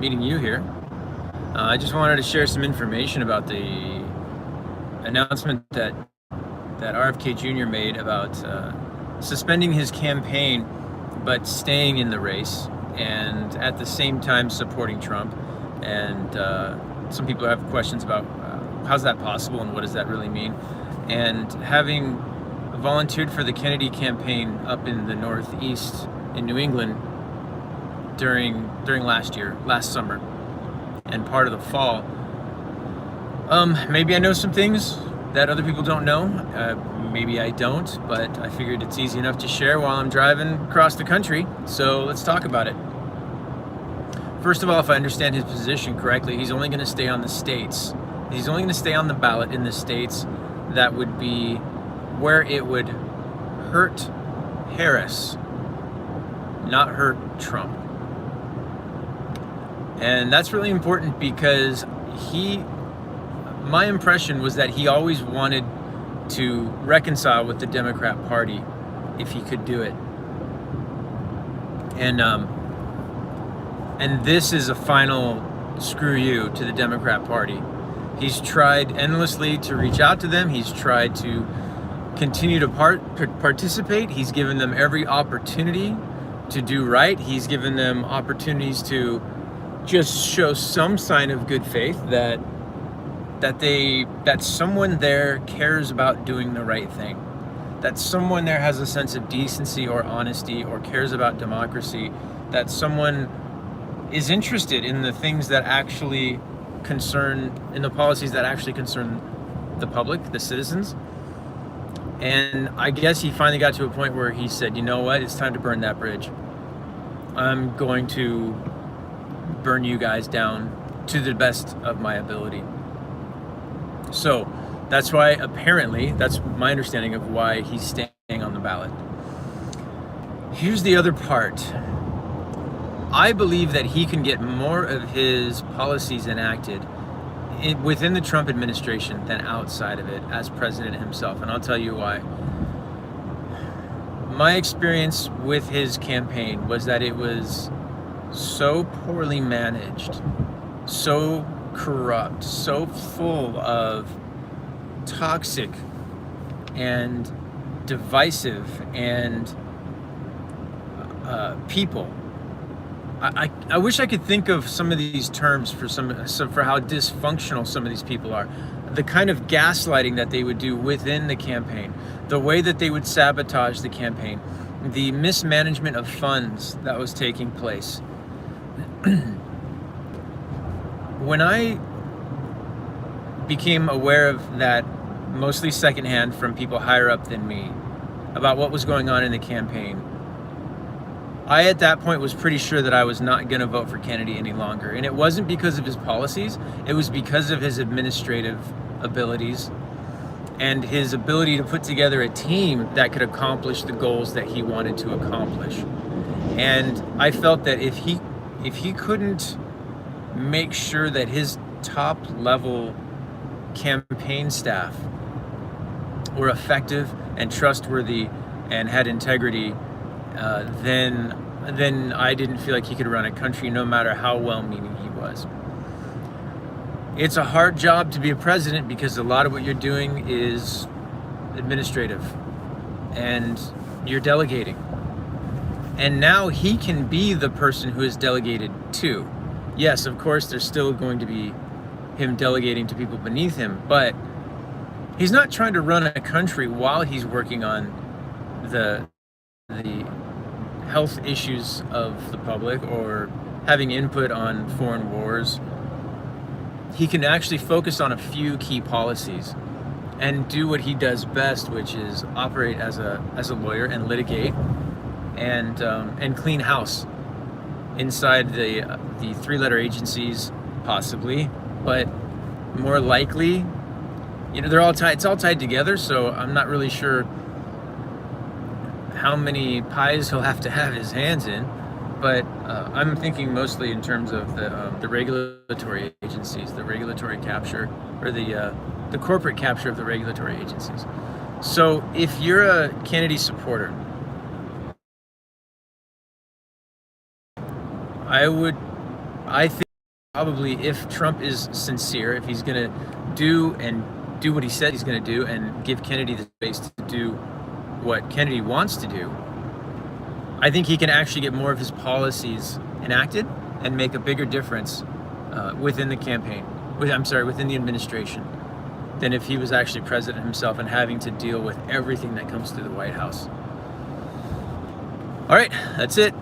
meeting you here. I just wanted to share some information about the announcement that RFK Jr. made about suspending his campaign, but staying in the race, and at the same time supporting Trump. And some people have questions about how's that possible and what does that really mean. And having volunteered for the Kennedy campaign up in the Northeast in New England during last summer, and part of the fall, maybe I know some things that other people don't know. Maybe I don't, but I figured it's easy enough to share while I'm driving across the country. So let's talk about it. First of all, if I understand his position correctly, he's only going to stay on the states. He's only going to stay on the ballot in the states that would be where it would hurt Harris, not hurt Trump. And that's really important because my impression was that he always wanted to reconcile with the Democrat Party if he could do it. And this is a final screw you to the Democrat Party. He's tried endlessly to reach out to them. He's tried to continue to participate. He's given them every opportunity to do right. He's given them opportunities to just show some sign of good faith that someone there cares about doing the right thing, that someone there has a sense of decency or honesty or cares about democracy, that someone is interested in the things that actually in the policies that actually concern the public, the citizens. And I guess he finally got to a point where he said, you know what, it's time to burn that bridge. I'm going to burn you guys down to the best of my ability. So that's why, apparently, that's my understanding of why he's staying on the ballot. Here's the other part. I believe that he can get more of his policies enacted within the Trump administration than outside of it as president himself, and I'll tell you why. My experience with his campaign was that it was so poorly managed, so corrupt, so full of toxic and divisive and people. I wish I could think of some of these terms for how dysfunctional some of these people are. The kind of gaslighting that they would do within the campaign, the way that they would sabotage the campaign, the mismanagement of funds that was taking place. When I became aware of that, mostly secondhand from people higher up than me, about what was going on in the campaign, I at that point was pretty sure that I was not going to vote for Kennedy any longer. And it wasn't because of his policies, it was because of his administrative abilities and his ability to put together a team that could accomplish the goals that he wanted to accomplish. And I felt that if he couldn't make sure that his top level campaign staff were effective and trustworthy and had integrity, then I didn't feel like he could run a country, no matter how well-meaning he was. It's a hard job to be a president because a lot of what you're doing is administrative and you're delegating. And now he can be the person who is delegated to. Yes, of course, there's still going to be him delegating to people beneath him, but he's not trying to run a country while he's working on the health issues of the public or having input on foreign wars. He can actually focus on a few key policies and do what he does best, which is operate as a lawyer and litigate and clean house inside the three-letter agencies, possibly, but more likely, they're all tied. It's all tied together. So I'm not really sure how many pies he'll have to have his hands in, but I'm thinking mostly in terms of the regulatory agencies, the regulatory capture, or the corporate capture of the regulatory agencies. So if you're a Kennedy supporter, I think probably, if Trump is sincere, if he's going to do what he said he's going to do and give Kennedy the space to do what Kennedy wants to do, I think he can actually get more of his policies enacted and make a bigger difference within the campaign, within the administration, than if he was actually president himself and having to deal with everything that comes through the White House. All right, that's it.